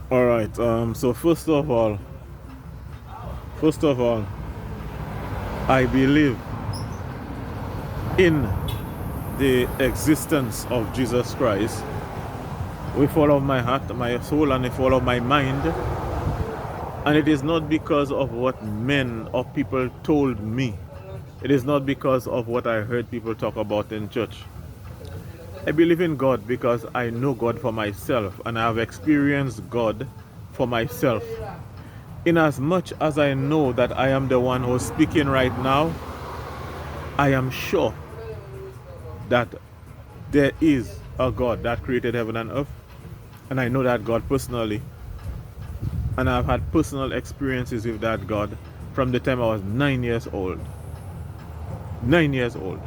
All right. So first of all, I believe in the existence of Jesus Christ with all of my heart, my soul, and with all of my mind. And it is not because of what men or people told me. It is not because of what I heard people talk about in church. I believe in God because I know God for myself and I have experienced God for myself. In as much as I know that I am the one who's speaking right now, I am sure that there is a God that created heaven and earth. And I know that God personally. And I've had personal experiences with that God from the time I was 9 years old. 9 years old.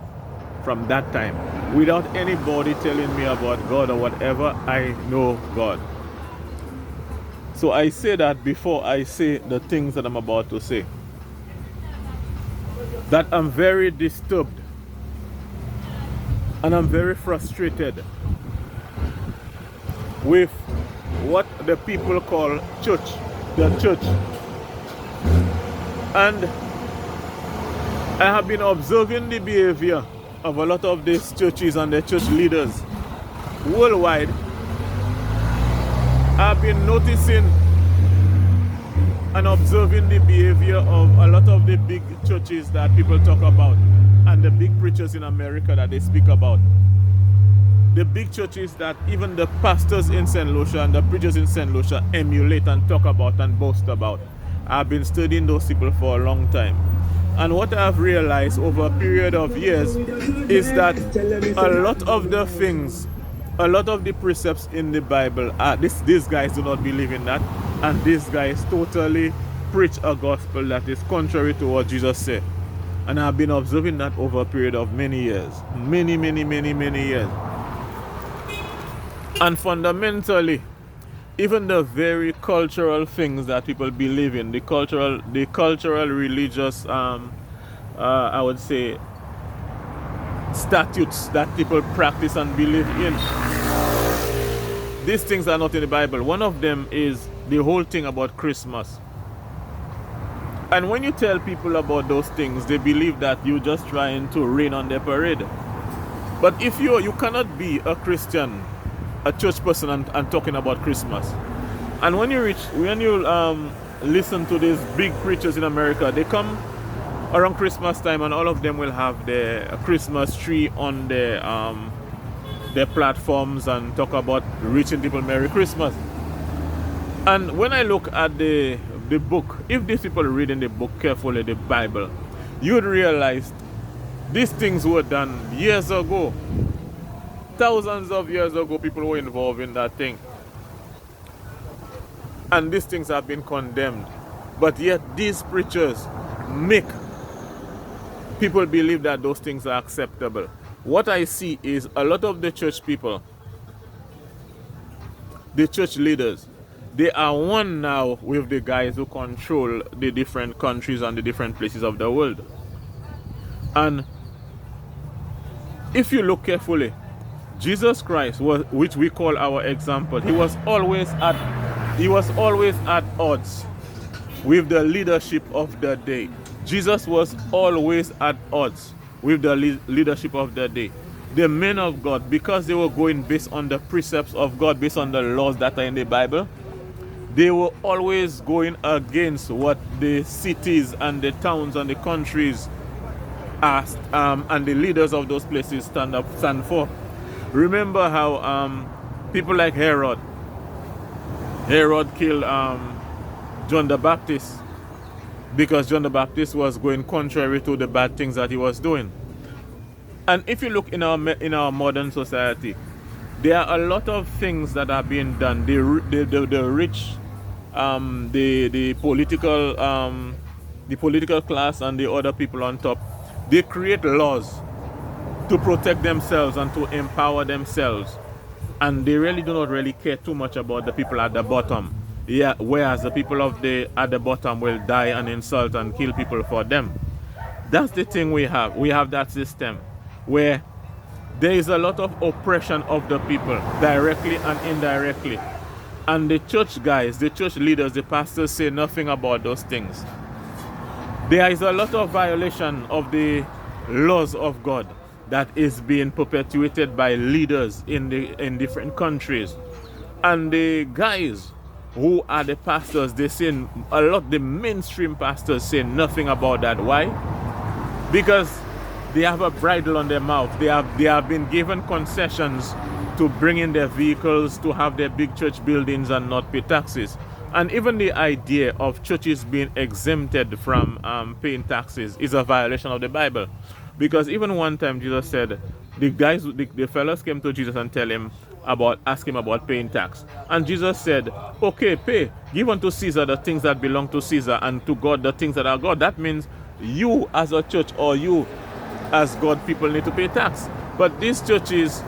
From that time. Without anybody telling me about God or whatever, I know God. So I say that before I say the things that I'm about to say. That I'm very disturbed and I'm very frustrated with what the people call church, the church. And I have been observing the behavior of a lot of these churches and the church leaders worldwide. I've been noticing and observing the behavior of a lot of the big churches that people talk about and the big preachers in America that they speak about. The big churches that even the pastors in St. Lucia and the preachers in St. Lucia emulate and talk about and boast about. I've been studying those people for a long time. And what I've realized over a period of years is that a lot of the things, a lot of the precepts in the Bible, these guys do not believe in that. And these guys totally preach a gospel that is contrary to what Jesus said. And I've been observing that over a period of many years. Many years. And fundamentally, even the very cultural things that people believe in, the cultural religious, I would say, statutes that people practice and believe in, these things are not in the Bible. One of them is the whole thing about Christmas. And when you tell people about those things, they believe that you're just trying to rain on their parade. But if you cannot be a Christian, a church person, and talking about Christmas. And when you listen to these big preachers in America, they come around Christmas time and all of them will have their Christmas tree on their platforms and talk about reaching people Merry Christmas. And when I look at the book, if these people are reading the book carefully, the Bible, you would realize these things were done years ago. Thousands of years ago, people were involved in that thing. And these things have been condemned. But yet these preachers make people believe that those things are acceptable. What I see is a lot of the church people, the church leaders, they are one now with the guys who control the different countries and the different places of the world. And if you look carefully, Jesus Christ, which we call our example, he was always at odds with the leadership of the day. Jesus was always at odds with the leadership of the day. The men of God, because they were going based on the precepts of God, based on the laws that are in the Bible, they were always going against what the cities and the towns and the countries asked, and the leaders of those places stand for. Remember how people like Herod killed John the Baptist because John the Baptist was going contrary to the bad things that he was doing. And if you look in our modern society, there are a lot of things that are being done. The rich, the political class, and the other people on top, they create laws to protect themselves and to empower themselves, and they really do not really care too much about the people at the bottom. Yeah, whereas the people at the bottom will die and insult and kill people for them. That's the thing we have. We have that system where there is a lot of oppression of the people, directly and indirectly. And the church guys, the church leaders, the pastors say nothing about those things. There is a lot of violation of the laws of God that is being perpetuated by leaders in different countries. And the guys who are the pastors, they say a lot, the mainstream pastors say nothing about that. Why? Because they have a bridle on their mouth. They have been given concessions to bring in their vehicles, to have their big church buildings and not pay taxes. And even the idea of churches being exempted from paying taxes is a violation of the Bible. Because even one time Jesus said, the fellows came to Jesus and ask him about paying tax. And Jesus said, okay, pay. Give unto Caesar the things that belong to Caesar, and to God the things that are God. That means you as a church, or you as God people, need to pay tax. But these churches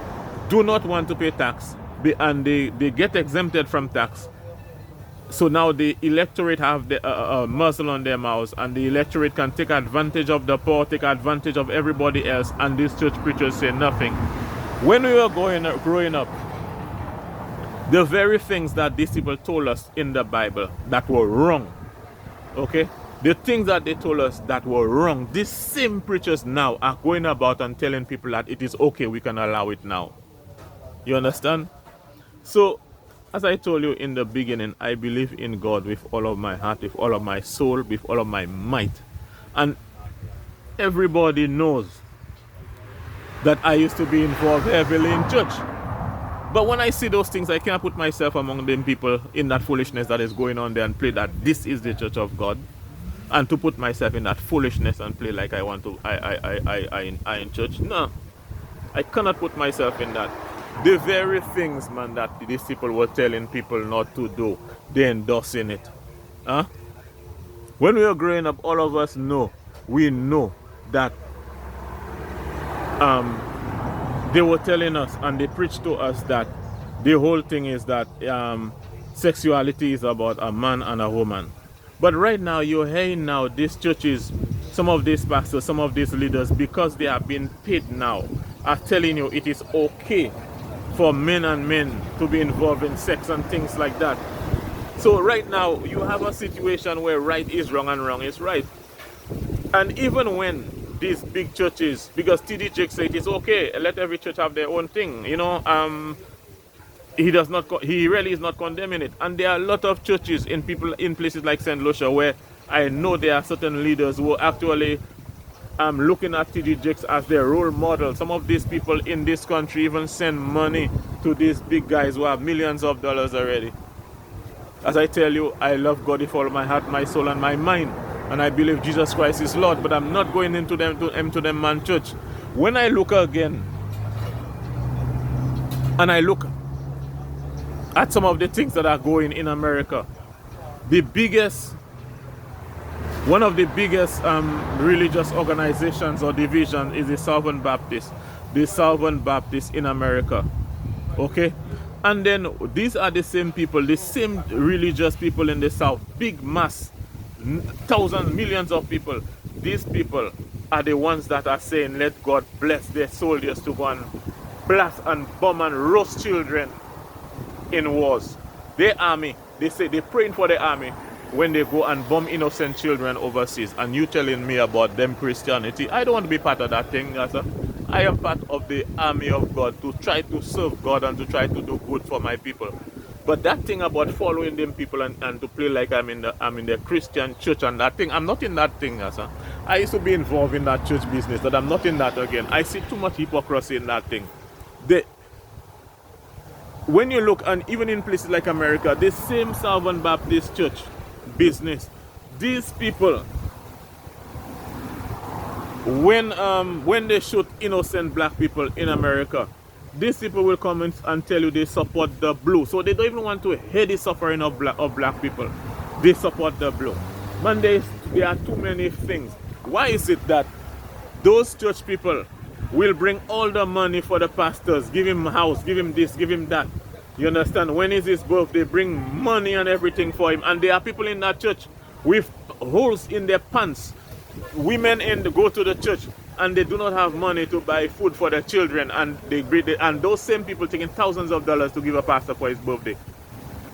do not want to pay tax, and they get exempted from tax. So now the electorate have the muzzle on their mouths, and the electorate can take advantage of the poor, take advantage of everybody else, and these church preachers say nothing. When we were growing up, the very things that these people told us in the Bible that were wrong, okay? The things that they told us that were wrong, these same preachers now are going about and telling people that it is okay, we can allow it now. You understand? So, as I told you in the beginning, I believe in God with all of my heart, with all of my soul, with all of my might. And everybody knows that I used to be involved heavily in church. But when I see those things, I can't put myself among them people in that foolishness that is going on there and play that this is the church of God. And to put myself in that foolishness and play like I want to, I in church. No, I cannot put myself in that. The very things, man, that these people were telling people not to do, they're endorsing it. Huh? When we were growing up, all of us know, we know that they were telling us and they preached to us that the whole thing is that sexuality is about a man and a woman. But right now, you're hearing now these churches, some of these pastors, some of these leaders, because they are being paid now, are telling you it is okay for men and men to be involved in sex and things like that. So right now, you have a situation where right is wrong and wrong is right. And even when these big churches, because T.D. Jakes said it's okay, let every church have their own thing, you know, he really is not condemning it. And there are a lot of churches in places like St. Lucia where I know there are certain leaders who are actually looking at T.D. Jakes as their role model. Some of these people in this country even send money to these big guys who have millions of dollars already. As I tell you, I love God with all my heart, my soul, and my mind. And I believe Jesus Christ is Lord, but I'm not going into them man church. When I look again, and I look at some of the things that are going in America, one of the biggest religious organizations or division is the Southern Baptist in America. Okay? And then these are the same people, the same religious people in the South, big mass, thousands, millions of people. These people are the ones that are saying, let God bless their soldiers to go and blast and bomb and roast children in wars. Their army, they say they're praying for the army when they go and bomb innocent children overseas. And you telling me about them Christianity? I don't want to be part of that thing, sir. I am part of the army of God to try to serve God and to try to do good for my people. But that thing about following them people and to play like I'm in the Christian church and that thing, I'm not in that thing, sir. I used to be involved in that church business, but I'm not in that again. I see too much hypocrisy in that thing. When you look, and even in places like America, the same Southern Baptist church business, these people, when they shoot innocent black people in America, these people will come in and tell you they support the blue. So they don't even want to hear the suffering of black people. They support the blue. Man, there are too many things. Why is it that those church people will bring all the money for the pastors, give him a house, give him this, give him that? You understand? When is his birthday, bring money and everything for him. And there are people in that church with holes in their pants. Women go to the church and they do not have money to buy food for their children, and those same people taking thousands of dollars to give a pastor for his birthday.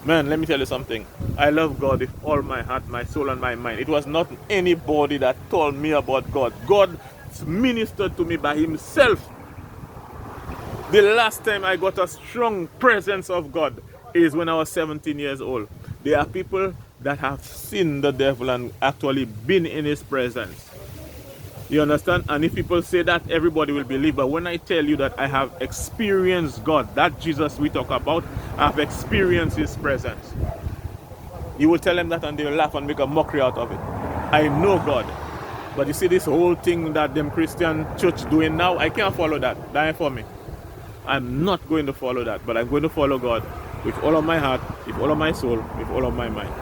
Man, let me tell you something. I love God with all my heart, my soul, and my mind. It was not anybody that told me about God. God ministered to me by himself. The last time I got a strong presence of God is when I was 17 years old. There are people that have seen the devil and actually been in his presence. You understand? And if people say that, everybody will believe. But when I tell you that I have experienced God, that Jesus we talk about, I've experienced his presence. You will tell them that and they will laugh and make a mockery out of it. I know God. But you see this whole thing that them Christian church doing now, I can't follow that. That ain't for me. I'm not going to follow that. But I'm going to follow God with all of my heart, with all of my soul, with all of my mind.